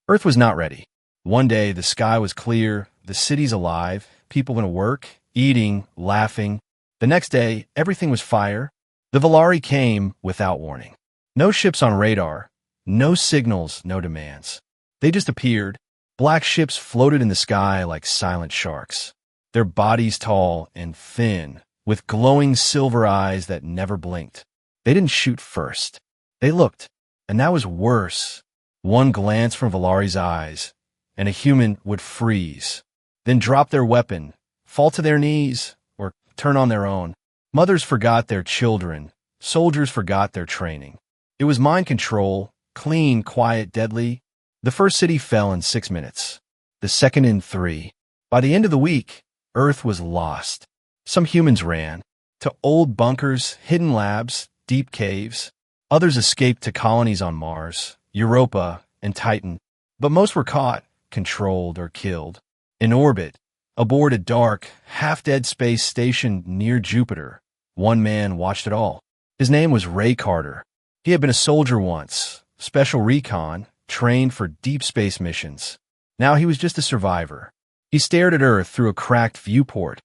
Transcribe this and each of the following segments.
Earth was not ready. One day, the sky was clear, the city's alive, people went to work, eating, laughing. The next day, everything was fire. The Volari came without warning. No ships on radar, no signals, no demands. They just appeared. Black ships floated in the sky like silent sharks, their bodies tall and thin, with glowing silver eyes that never blinked. They didn't shoot first. They looked, and that was worse. One glance from Volari's eyes, and a human would freeze, then drop their weapon, fall to their knees, or turn on their own. Mothers forgot their children. Soldiers forgot their training. It was mind control, clean, quiet, deadly. The first city fell in 6 minutes, the second in 3. By the end of the week, Earth was lost. Some humans ran to old bunkers, hidden labs, deep caves. Others escaped to colonies on Mars, Europa, and Titan. But most were caught, controlled, or killed. In orbit, aboard a dark, half-dead space station near Jupiter, one man watched it all. His name was Ray Carter. He had been a soldier once, special recon, trained for deep space missions. Now he was just a survivor. He stared at Earth through a cracked viewport,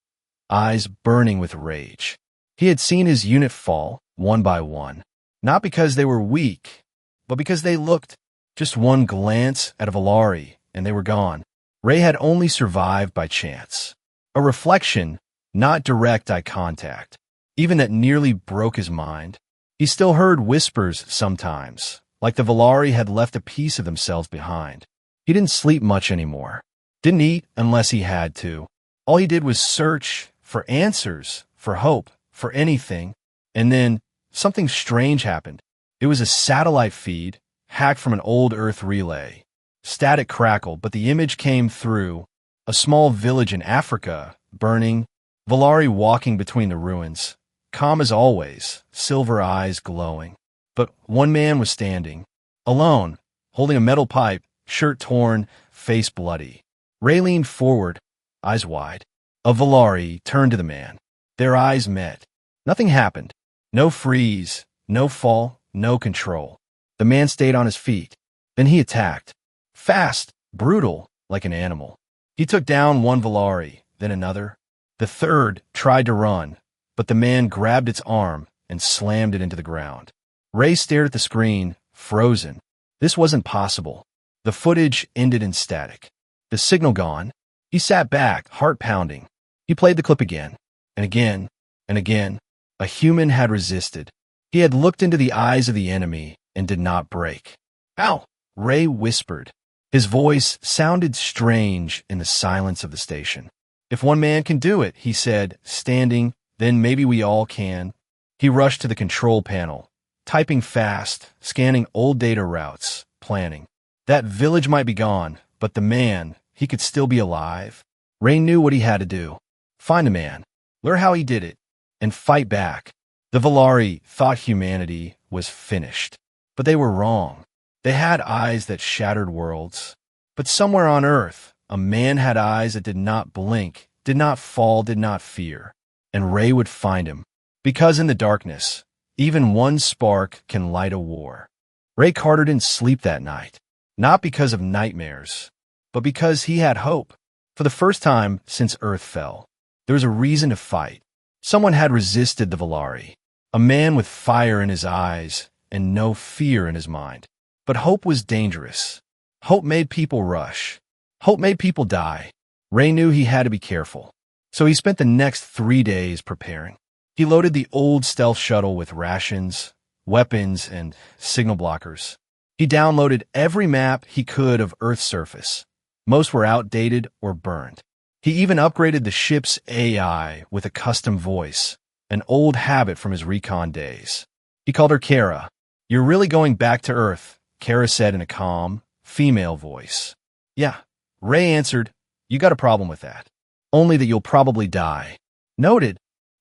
eyes burning with rage. He had seen his unit fall, one by one, not because they were weak, but because they looked. Just one glance at a Volari, and they were gone. Ray had only survived by chance. A reflection, not direct eye contact. Even that nearly broke his mind. He still heard whispers sometimes, like the Volari had left a piece of themselves behind. He didn't sleep much anymore. Didn't eat unless he had to. All he did was search for answers, for hope, for anything. And then something strange happened. It was a satellite feed, hacked from an old Earth relay. Static crackle, but the image came through. A small village in Africa, burning. Volari walking between the ruins. Calm as always, silver eyes glowing. But one man was standing, alone, holding a metal pipe, shirt torn, face bloody. Ray leaned forward, eyes wide. A Volari turned to the man. Their eyes met. Nothing happened. No freeze, no fall, no control. The man stayed on his feet. Then he attacked. Fast, brutal, like an animal. He took down one Volari, then another. The third tried to run, but the man grabbed its arm and slammed it into the ground. Ray stared at the screen, frozen. This wasn't possible. The footage ended in static. The signal gone. He sat back, heart pounding. He played the clip again, and again, and again. A human had resisted. He had looked into the eyes of the enemy and did not break. "Ow!" Ray whispered. His voice sounded strange in the silence of the station. "If one man can do it," he said, standing, "then maybe we all can." He rushed to the control panel, typing fast, scanning old data routes, planning. That village might be gone, but the man, he could still be alive. Ray knew what he had to do. Find the man, learn how he did it, and fight back. The Volari thought humanity was finished, but they were wrong. They had eyes that shattered worlds. But somewhere on Earth, a man had eyes that did not blink, did not fall, did not fear. And Ray would find him. Because in the darkness, even one spark can light a war. Ray Carter didn't sleep that night. Not because of nightmares, but because he had hope. For the first time since Earth fell, there was a reason to fight. Someone had resisted the Volari. A man with fire in his eyes and no fear in his mind. But hope was dangerous. Hope made people rush. Hope made people die. Ray knew he had to be careful. So he spent the next 3 days preparing. He loaded the old stealth shuttle with rations, weapons, and signal blockers. He downloaded every map he could of Earth's surface. Most were outdated or burned. He even upgraded the ship's AI with a custom voice, an old habit from his recon days. He called her Kara. "You're really going back to Earth," Kara said in a calm, female voice. "Yeah." Ray answered, "You got a problem with that. Only that you'll probably die." Noted.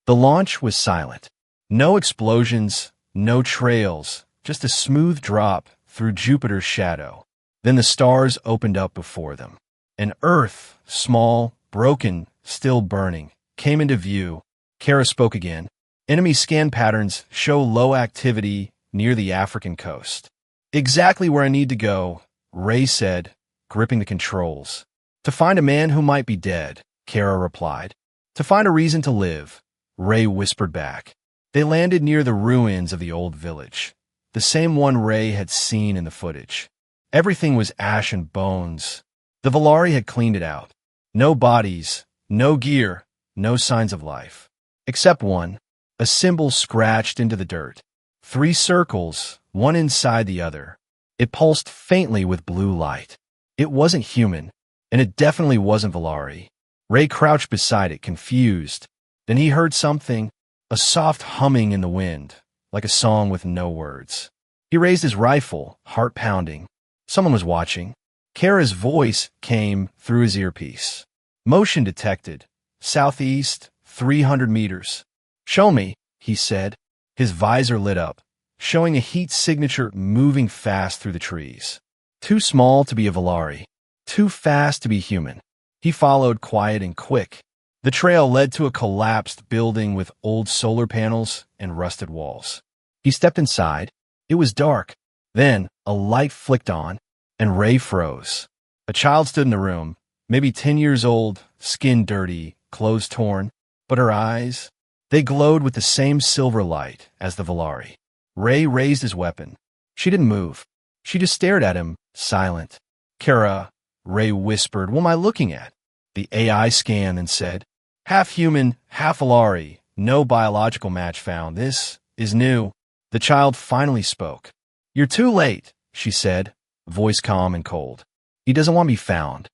The launch was silent. No explosions, no trails, just a smooth drop through Jupiter's shadow. Then the stars opened up before them. And Earth, small, broken, still burning, came into view. Kara spoke again. "Enemy scan patterns show low activity near the African coast." "Exactly where I need to go," Ray said, gripping the controls. To find a man who might be dead, Kara replied. To find a reason to live, Ray whispered back. They landed near the ruins of the old village, the same one Ray had seen in the footage. Everything was ash and bones. The Valari had cleaned it out. No bodies, no gear, no signs of life. Except one, a symbol scratched into the dirt. 3 circles, one inside the other. It pulsed faintly with blue light. It wasn't human, and it definitely wasn't Valari. Ray crouched beside it, confused. Then he heard something, a soft humming in the wind, like a song with no words. He raised his rifle, heart pounding. Someone was watching. Kara's voice came through his earpiece. Motion detected. Southeast, 300 meters. Show me, he said. His visor lit up, showing a heat signature moving fast through the trees. Too small to be a Valari. Too fast to be human. He followed, quiet and quick. The trail led to a collapsed building with old solar panels and rusted walls. He stepped inside. It was dark. Then a light flicked on, and Ray froze. A child stood in the room, maybe 10 years old, skin dirty, clothes torn, but her eyes, they glowed with the same silver light as the Valari. Ray raised his weapon. She didn't move. She just stared at him, silent. Kara, Ray whispered, what am I looking at? The AI scanned and said, half human, half Valari, no biological match found. This is new. The child finally spoke. You're too late, she said, voice calm and cold. He doesn't want to be found.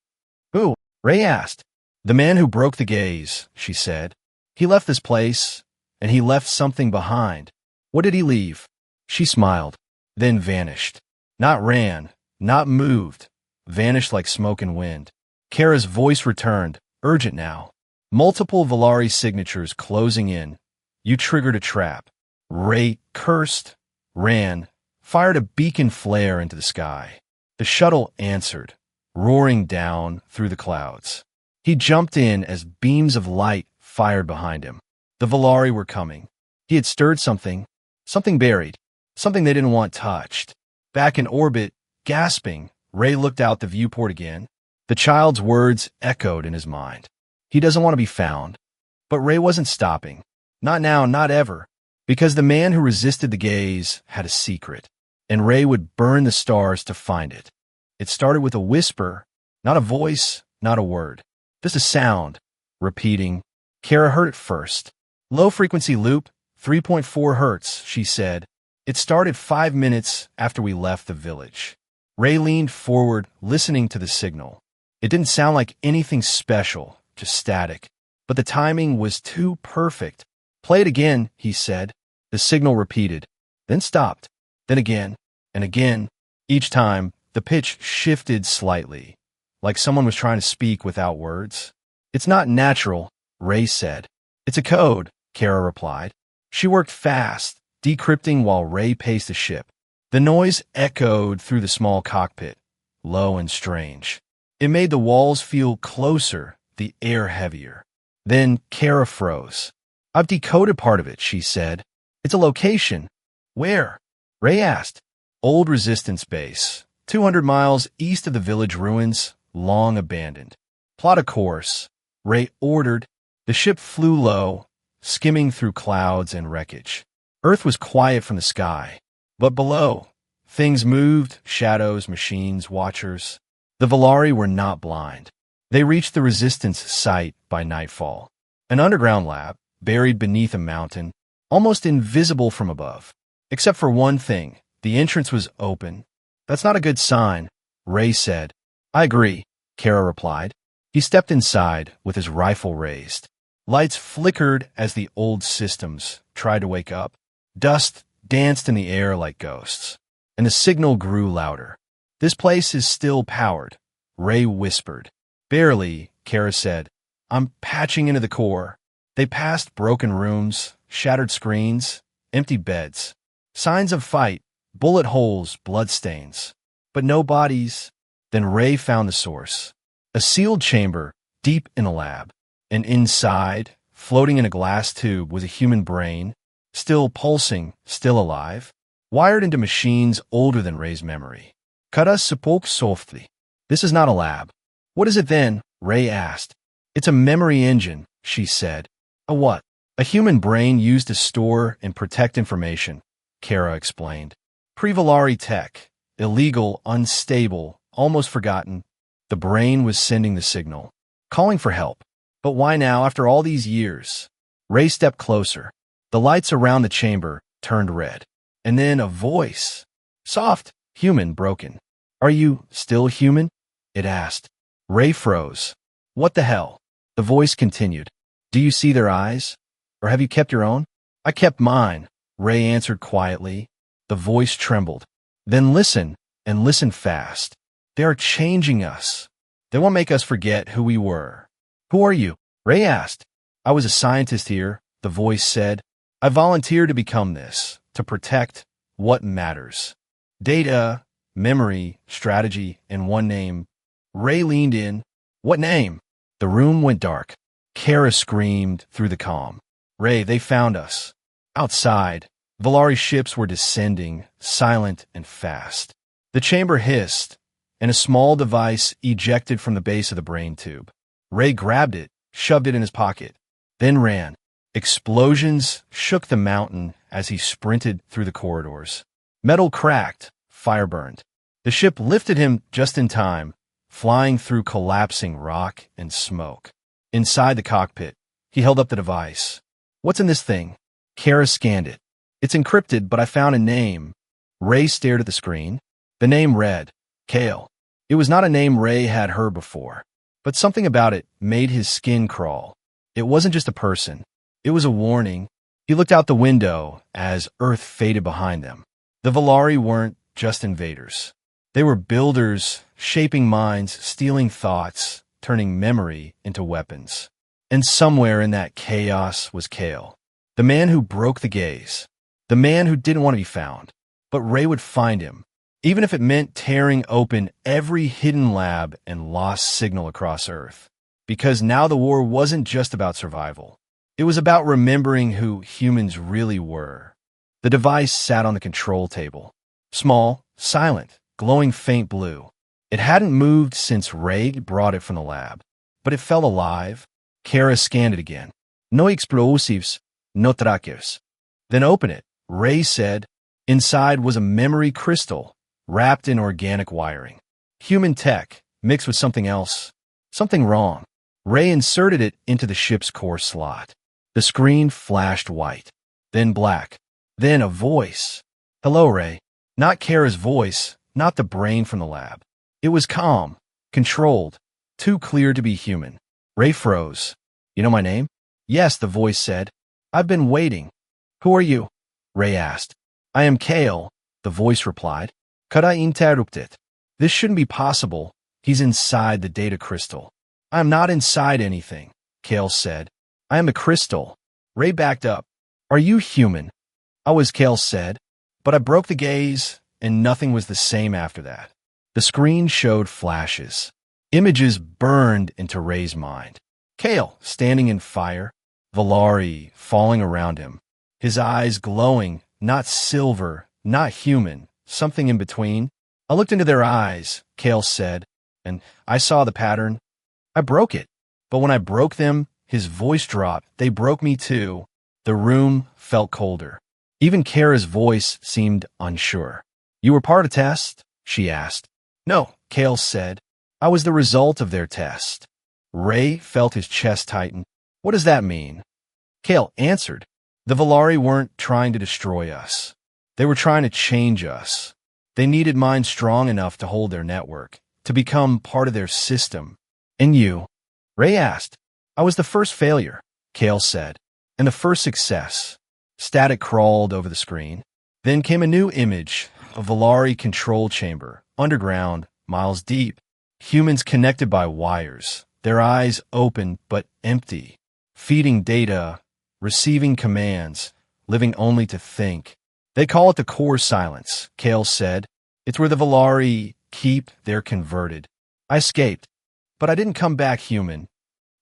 Who? Ray asked. The man who broke the gaze, she said. He left this place, and he left something behind. What did he leave? She smiled, then vanished. Not ran, not moved, vanished like smoke and wind. Kara's voice returned, urgent now. Multiple Valari signatures closing in. You triggered a trap. Ray cursed, ran, fired a beacon flare into the sky. The shuttle answered, roaring down through the clouds. He jumped in as beams of light fired behind him. The Valari were coming. He had stirred something, something buried, something they didn't want touched. Back in orbit, gasping, Ray looked out the viewport again. The child's words echoed in his mind. He doesn't want to be found. But Ray wasn't stopping. Not now, not ever. Because the man who resisted the gaze had a secret, and Ray would burn the stars to find it. It started with a whisper, not a voice, not a word. Just a sound, repeating. Kara heard it first. Low-frequency loop, 3.4 hertz, she said. It started 5 minutes after we left the village. Ray leaned forward, listening to the signal. It didn't sound like anything special, just static. But the timing was too perfect. Play it again, he said. The signal repeated, then stopped, then again, and again. Each time, the pitch shifted slightly, like someone was trying to speak without words. It's not natural, Ray said. It's a code, Kara replied. She worked fast, decrypting while Ray paced the ship. The noise echoed through the small cockpit, low and strange. It made the walls feel closer, the air heavier. Then Kara froze. I've decoded part of it, she said. It's a location. Where? Ray asked. Old resistance base, 200 miles east of the village ruins, long abandoned. Plot a course, Ray ordered. The ship flew low, skimming through clouds and wreckage. Earth was quiet from the sky, but below, things moved, shadows, machines, watchers. The Valari were not blind. They reached the resistance site by nightfall. An underground lab, buried beneath a mountain, almost invisible from above. Except for one thing, the entrance was open. That's not a good sign, Ray said. I agree, Kara replied. He stepped inside with his rifle raised. Lights flickered as the old systems tried to wake up. Dust danced in the air like ghosts, and the signal grew louder. This place is still powered, Ray whispered. Barely, Kara said. I'm patching into the core. They passed broken rooms, shattered screens, empty beds. Signs of fight, bullet holes, bloodstains. But no bodies. Then Ray found the source. A sealed chamber, deep in a lab. And inside, floating in a glass tube, was a human brain, still pulsing, still alive, wired into machines older than Ray's memory. Kara spoke softly. This is not a lab. What is it then? Ray asked. It's a memory engine, she said. A what? A human brain used to store and protect information, Kara explained. Pre-Volari tech. Illegal, unstable, almost forgotten. The brain was sending the signal, calling for help. But why now, after all these years? Ray stepped closer. The lights around the chamber turned red. And then a voice. Soft, human, broken. Are you still human? It asked. Ray froze. What the hell? The voice continued. Do you see their eyes? Or have you kept your own? I kept mine, Ray answered quietly. The voice trembled. Then listen, and listen fast. They are changing us. They won't make us forget who we were. Who are you? Ray asked. I was a scientist here, the voice said. I volunteered to become this, to protect what matters. Data, memory, strategy, and one name. Ray leaned in. What name? The room went dark. Kara screamed through the calm. Ray, they found us. Outside, Volari ships were descending, silent and fast. The chamber hissed, and a small device ejected from the base of the brain tube. Ray grabbed it, shoved it in his pocket, then ran. Explosions shook the mountain as he sprinted through the corridors. Metal cracked, fire burned. The ship lifted him just in time, flying through collapsing rock and smoke. Inside the cockpit, he held up the device. What's in this thing? Kara scanned it. It's encrypted, but I found a name. Ray stared at the screen. The name read, Kale. It was not a name Ray had heard before, but something about it made his skin crawl. It wasn't just a person. It was a warning. He looked out the window as Earth faded behind them. The Volari weren't just invaders. They were builders, shaping minds, stealing thoughts, turning memory into weapons. And somewhere in that chaos was Kale, the man who broke the gaze, the man who didn't want to be found. But Ray would find him, even if it meant tearing open every hidden lab and lost signal across Earth. Because now the war wasn't just about survival. It was about remembering who humans really were. The device sat on the control table. Small, silent, glowing faint blue. It hadn't moved since Ray brought it from the lab, but it felt alive. Kara scanned it again. No explosives, no trackers. Then open it, Ray said. Inside was a memory crystal, wrapped in organic wiring. Human tech, mixed with something else. Something wrong. Ray inserted it into the ship's core slot. The screen flashed white, then black, then a voice. Hello, Ray. Not Kara's voice, not the brain from the lab. It was calm, controlled, too clear to be human. Ray froze. You know my name? Yes, the voice said. I've been waiting. Who are you? Ray asked. I am Kale, the voice replied. Could I interrupt it? This shouldn't be possible. He's inside the data crystal. I am not inside anything, Kale said. I am a crystal. Ray backed up. Are you human? I was, Kale said. But I broke the gaze, and nothing was the same after that. The screen showed flashes. Images burned into Ray's mind. Kale, standing in fire. Volari, falling around him. His eyes glowing, not silver, not human, something in between. I looked into their eyes, Kale said, and I saw the pattern. I broke it. But when I broke them, his voice dropped. They broke me too. The room felt colder. Even Kara's voice seemed unsure. You were part of the test? She asked. No, Kale said. I was the result of their test. Ray felt his chest tighten. What does that mean? Kale answered. The Volari weren't trying to destroy us. They were trying to change us. They needed minds strong enough to hold their network, to become part of their system. And you? Ray asked. I was the first failure, Kale said, and the first success. Static crawled over the screen. Then came a new image, a Volari control chamber, underground, miles deep. Humans connected by wires, their eyes open but empty, feeding data, receiving commands, living only to think. They call it the core silence, Kale said. It's where the Volari keep their converted. I escaped, but I didn't come back human.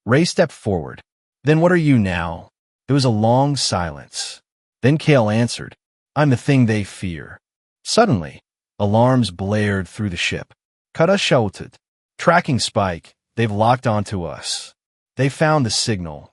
Ray stepped forward. Then what are you now? There was a long silence. Then Kale answered, I'm the thing they fear. Suddenly, alarms blared through the ship. Kara shouted. Tracking Spike. They've locked onto us. They found the signal.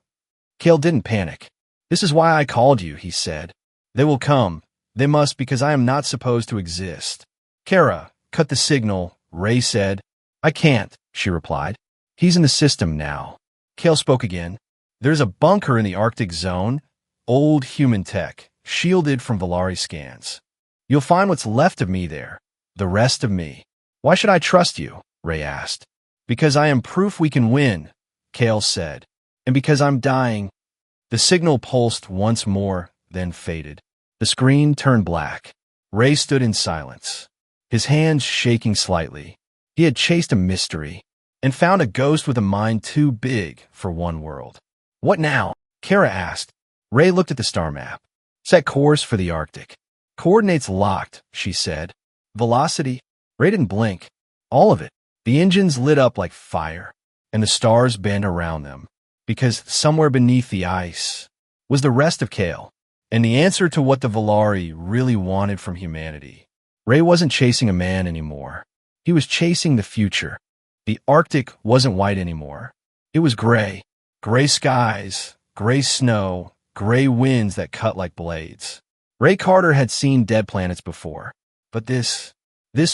Kale didn't panic. This is why I called you, he said. They will come. They must, because I am not supposed to exist. Kara, cut the signal, Ray said. I can't, she replied. He's in the system now. Kale spoke again. There's a bunker in the Arctic zone. Old human tech, shielded from Volari scans. You'll find what's left of me there. The rest of me. Why should I trust you? Ray asked. Because I am proof we can win, Kale said. And because I'm dying. The signal pulsed once more, then faded. The screen turned black. Ray stood in silence, his hands shaking slightly. He had chased a mystery and found a ghost with a mind too big for one world. What now? Kara asked. Ray looked at the star map. Set course for the Arctic. Coordinates locked, she said. Velocity? Ray didn't blink. All of it. The engines lit up like fire, and the stars bent around them, because somewhere beneath the ice was the rest of Kale, and the answer to what the Volari really wanted from humanity. Ray wasn't chasing a man anymore. He was chasing the future. The Arctic wasn't white anymore. It was gray. Gray skies, gray snow, gray winds that cut like blades. Ray Carter had seen dead planets before, but this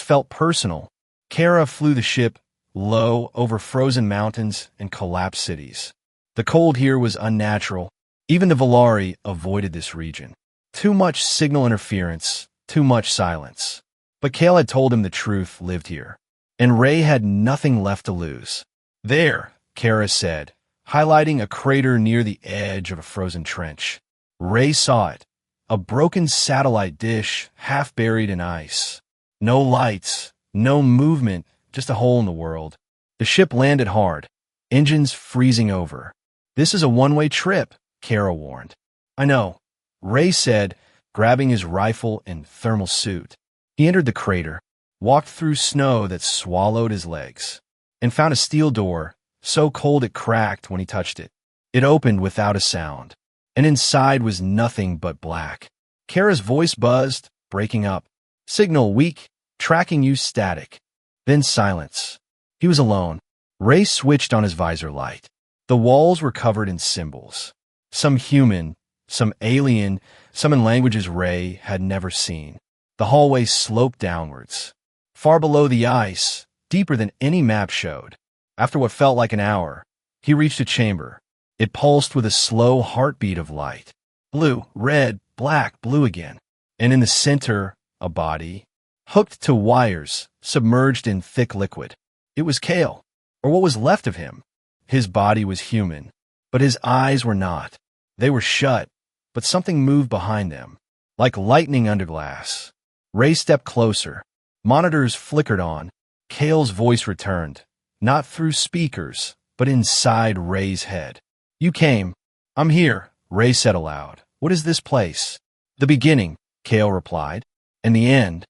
felt personal. Kara flew the ship low over frozen mountains and collapsed cities. The cold here was unnatural. Even the Volari avoided this region. Too much signal interference, too much silence. But Kale had told him the truth lived here, and Ray had nothing left to lose. There, Kara said, highlighting a crater near the edge of a frozen trench. Ray saw it, a broken satellite dish half buried in ice. No lights. No movement, just a hole in the world. The ship landed hard, engines freezing over. This is a one-way trip, Kara warned. I know, Ray said, grabbing his rifle and thermal suit. He entered the crater, walked through snow that swallowed his legs, and found a steel door, so cold it cracked when he touched it. It opened without a sound, and inside was nothing but black. Kara's voice buzzed, breaking up. Signal weak. Tracking you static. Then silence. He was alone. Ray switched on his visor light. The walls were covered in symbols. Some human, some alien, some in languages Ray had never seen. The hallway sloped downwards. Far below the ice, deeper than any map showed. After what felt like an hour, he reached a chamber. It pulsed with a slow heartbeat of light. Blue, red, black, blue again. And in the center, a body, hooked to wires, submerged in thick liquid. It was Kale, or what was left of him. His body was human, but his eyes were not. They were shut, but something moved behind them, like lightning under glass. Ray stepped closer. Monitors flickered on. Kale's voice returned, not through speakers, but inside Ray's head. You came. I'm here, Ray said aloud. What is this place? The beginning, Kale replied. And the end.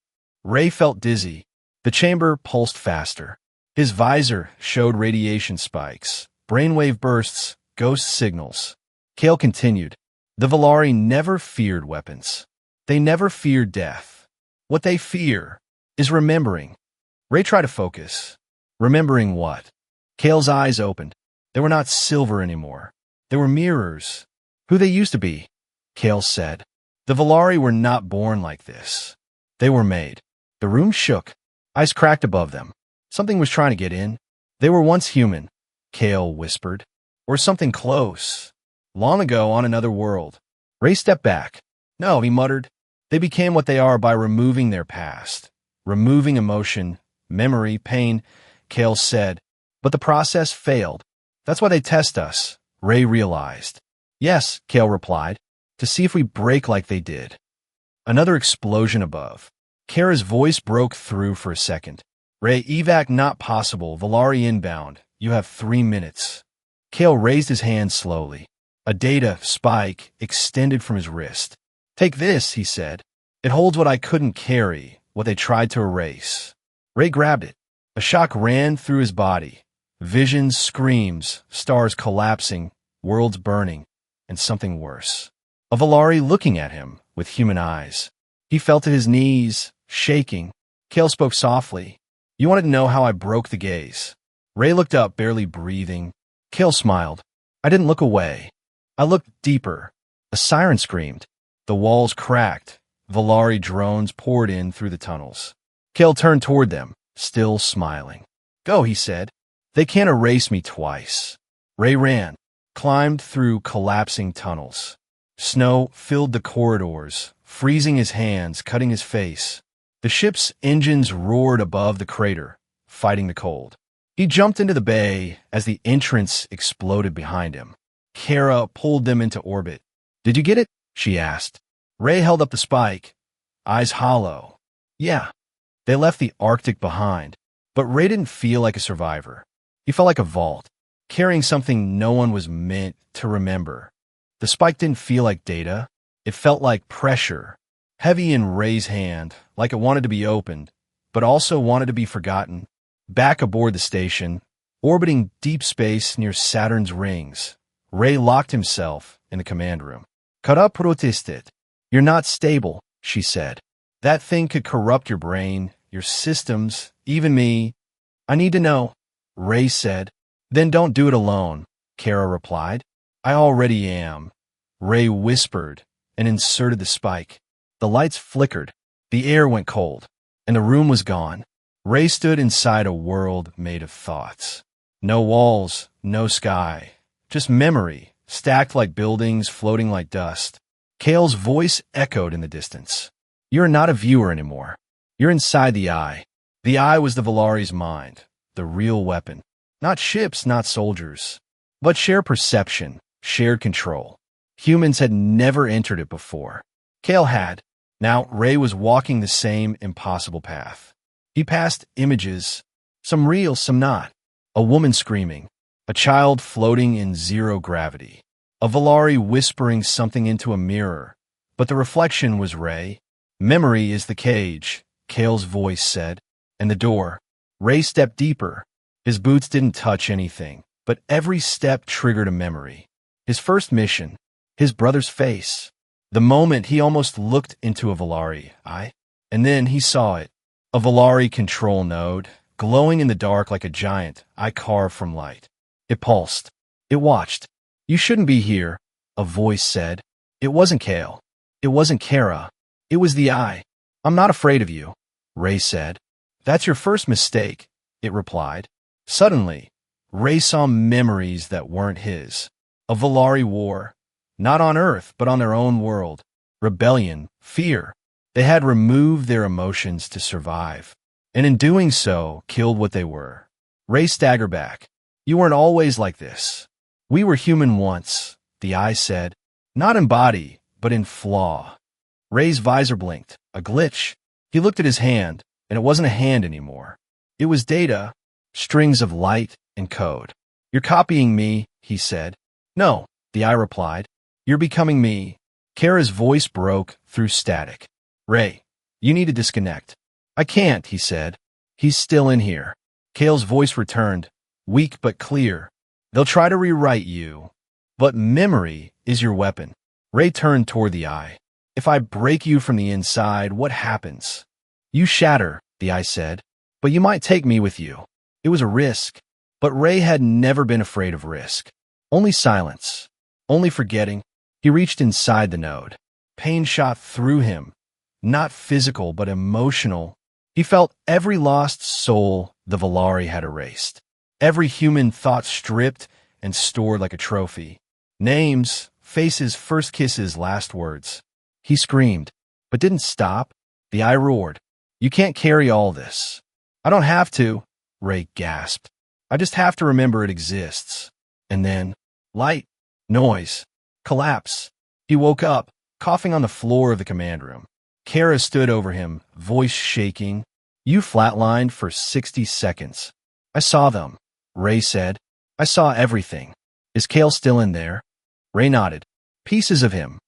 Ray felt dizzy. The chamber pulsed faster. His visor showed radiation spikes, brainwave bursts, ghost signals. Kale continued. The Volari never feared weapons. They never feared death. What they fear is remembering. Ray tried to focus. Remembering what? Kale's eyes opened. They were not silver anymore. They were mirrors. Who they used to be, Kale said. The Volari were not born like this. They were made. The room shook. Ice cracked above them. Something was trying to get in. They were once human, Kale whispered. Or something close. Long ago on another world. Ray stepped back. No, he muttered. They became what they are by removing their past. Removing emotion, memory, pain, Kale said. But the process failed. That's why they test us, Ray realized. Yes, Kale replied, to see if we break like they did. Another explosion above. Kara's voice broke through for a second. Ray, evac not possible. Volari inbound. You have 3 minutes. Kale raised his hand slowly. A data spike extended from his wrist. Take this, he said. It holds what I couldn't carry, what they tried to erase. Ray grabbed it. A shock ran through his body. Visions, screams, stars collapsing, worlds burning, and something worse. A Volari looking at him with human eyes. He felt at his knees, shaking. Kale spoke softly. You wanted to know how I broke the gaze. Ray looked up, barely breathing. Kale smiled. I didn't look away. I looked deeper. A siren screamed. The walls cracked. Volari drones poured in through the tunnels. Kale turned toward them, still smiling. Go, he said. They can't erase me twice. Ray ran, climbed through collapsing tunnels. Snow filled the corridors, freezing his hands, cutting his face. The ship's engines roared above the crater, fighting the cold. He jumped into the bay as the entrance exploded behind him. Kara pulled them into orbit. Did you get it? She asked. Ray held up the spike, eyes hollow. Yeah. They left the Arctic behind, but Ray didn't feel like a survivor. He felt like a vault, carrying something no one was meant to remember. The spike didn't feel like data. It felt like pressure, heavy in Ray's hand, like it wanted to be opened, but also wanted to be forgotten. Back aboard the station, orbiting deep space near Saturn's rings, Ray locked himself in the command room. Kara protested. You're not stable, she said. That thing could corrupt your brain, your systems, even me. I need to know, Ray said. Then don't do it alone, Kara replied. I already am. Ray whispered and inserted the spike. The lights flickered, the air went cold, and the room was gone. Ray stood inside a world made of thoughts. No walls, no sky, just memory, stacked like buildings, floating like dust. Kale's voice echoed in the distance. You're not a viewer anymore. You're inside the eye. The eye was the Volari's mind, the real weapon. Not ships, not soldiers, but shared perception, shared control. Humans had never entered it before. Kale had. Now Ray was walking the same impossible path. He passed images, some real, some not. A woman screaming, a child floating in zero gravity, a Volari whispering something into a mirror, but the reflection was Ray. Memory is the cage, Kale's voice said, and the door. Ray stepped deeper. His boots didn't touch anything, but every step triggered a memory. His first mission, his brother's face. The moment he almost looked into a Volari eye, and then he saw it. A Volari control node, glowing in the dark like a giant eye carved from light. It pulsed. It watched. You shouldn't be here, a voice said. It wasn't Kale. It wasn't Kara. It was the eye. I'm not afraid of you, Ray said. That's your first mistake, it replied. Suddenly, Ray saw memories that weren't his. A Volari war, not on Earth, but on their own world. Rebellion, fear. They had removed their emotions to survive, and in doing so, killed what they were. Ray staggered back. You weren't always like this. We were human once, the eye said. Not in body, but in flaw. Ray's visor blinked. A glitch. He looked at his hand, and it wasn't a hand anymore. It was data, strings of light and code. You're copying me, he said. No, the eye replied. You're becoming me. Kara's voice broke through static. Ray, you need to disconnect. I can't, he said. He's still in here. Kale's voice returned, weak but clear. They'll try to rewrite you, but memory is your weapon. Ray turned toward the eye. If I break you from the inside, what happens? You shatter, the eye said, but you might take me with you. It was a risk, but Ray had never been afraid of risk. Only silence, only forgetting. He reached inside the node. Pain shot through him. Not physical, but emotional. He felt every lost soul the Volari had erased. Every human thought stripped and stored like a trophy. Names, faces, first kisses, last words. He screamed, but didn't stop. The eye roared. You can't carry all this. I don't have to, Ray gasped. I just have to remember it exists. And then, light, noise, collapse. He woke up, coughing on the floor of the command room. Kara stood over him, voice shaking. You flatlined for 60 seconds. I saw them, Ray said. I saw everything. Is Kale still in there? Ray nodded. Pieces of him.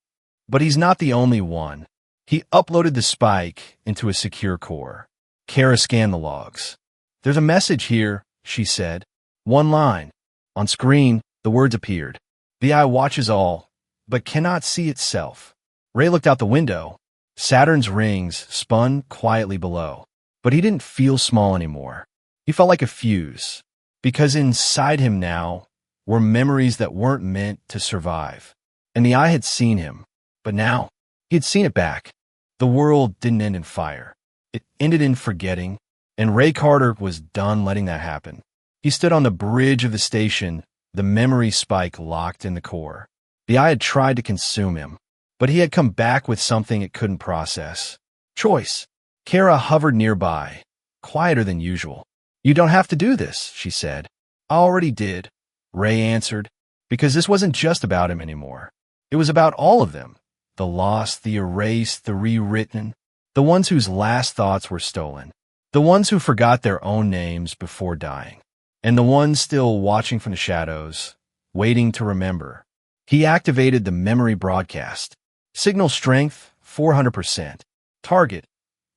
But he's not the only one. He uploaded the spike into a secure core. Kara scanned the logs. There's a message here, she said. One line. On screen, the words appeared. The eye watches all, but cannot see itself. Ray looked out the window. Saturn's rings spun quietly below. But he didn't feel small anymore. He felt like a fuse. Because inside him now were memories that weren't meant to survive. And the eye had seen him, but now he had seen it back. The world didn't end in fire. It ended in forgetting, and Ray Carter was done letting that happen. He stood on the bridge of the station, the memory spike locked in the core. The eye had tried to consume him, but he had come back with something it couldn't process. Choice. Kara hovered nearby, quieter than usual. "You don't have to do this," she said. "I already did," Ray answered, because this wasn't just about him anymore. It was about all of them. The lost, the erased, the rewritten, the ones whose last thoughts were stolen, the ones who forgot their own names before dying, and the ones still watching from the shadows, waiting to remember. He activated the memory broadcast. Signal strength, 400%. Target,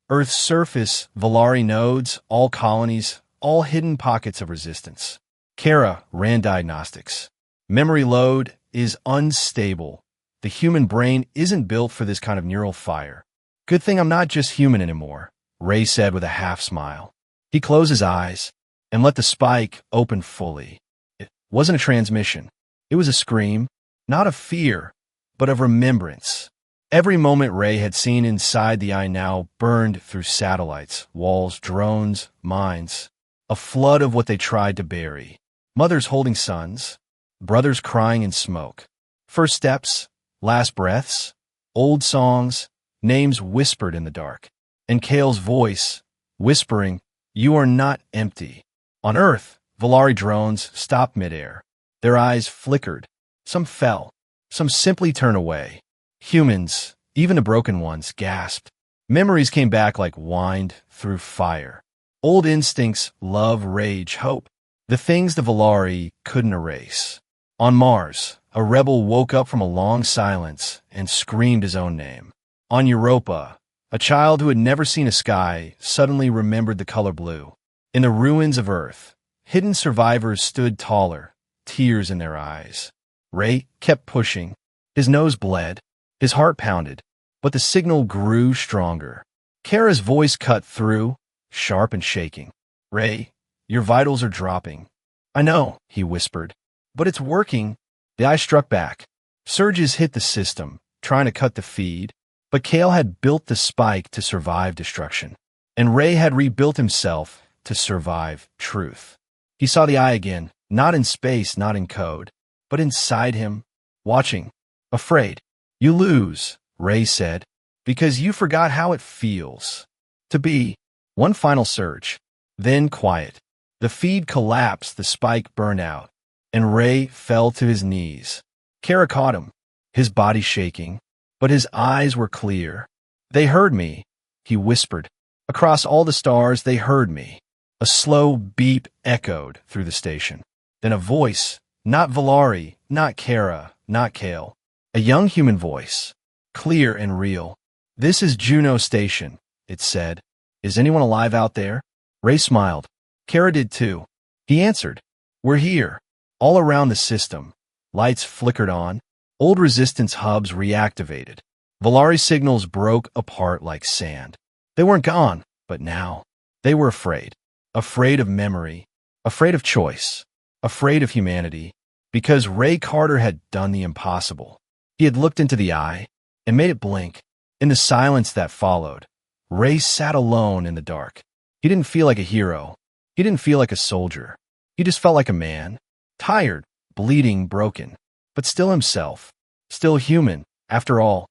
Earth's surface, Valari nodes, all colonies, all hidden pockets of resistance. Kara ran diagnostics. Memory load is unstable. The human brain isn't built for this kind of neural fire. "Good thing I'm not just human anymore," Ray said with a half-smile. He closed his eyes and let the spike open fully. It wasn't a transmission. It was a scream, not of fear, but of remembrance. Every moment Ray had seen inside the eye now burned through satellites, walls, drones, mines. A flood of what they tried to bury. Mothers holding sons, brothers crying in smoke. First steps, last breaths, old songs, names whispered in the dark. And Kale's voice, whispering, "You are not empty." On Earth, Valari drones stopped midair. Their eyes flickered. Some fell. Some simply turned away. Humans, even the broken ones, gasped. Memories came back like wind through fire. Old instincts, love, rage, hope. The things the Valari couldn't erase. On Mars, a rebel woke up from a long silence and screamed his own name. On Europa, a child who had never seen a sky suddenly remembered the color blue. In the ruins of Earth, hidden survivors stood taller, tears in their eyes. Ray kept pushing. His nose bled. His heart pounded. But the signal grew stronger. Kara's voice cut through, sharp and shaking. "Ray, your vitals are dropping." "I know," he whispered. "But it's working." The eye struck back. Surges hit the system, trying to cut the feed. But Kale had built the spike to survive destruction. And Ray had rebuilt himself to survive truth. He saw the eye again, not in space, not in code, but inside him, watching, afraid. "You lose," Ray said, "because you forgot how it feels to be." One final surge, then quiet. The feed collapsed, the spike burned out, and Ray fell to his knees. Kara caught him, his body shaking, but his eyes were clear. "They heard me," he whispered. "Across all the stars, they heard me." A slow beep echoed through the station. Then a voice, not Valari, not Kara, not Kale. A young human voice, clear and real. "This is Juno Station," it said. "Is anyone alive out there?" Ray smiled. Kara did too. He answered, "We're here." All around the system, lights flickered on. Old resistance hubs reactivated. Valari signals broke apart like sand. They weren't gone, but now they were afraid. Afraid of memory, afraid of choice, afraid of humanity, because Ray Carter had done the impossible. He had looked into the eye and made it blink. In the silence that followed, Ray sat alone in the dark. He didn't feel like a hero. He didn't feel like a soldier. He just felt like a man, tired, bleeding, broken, but still himself, still human. After all,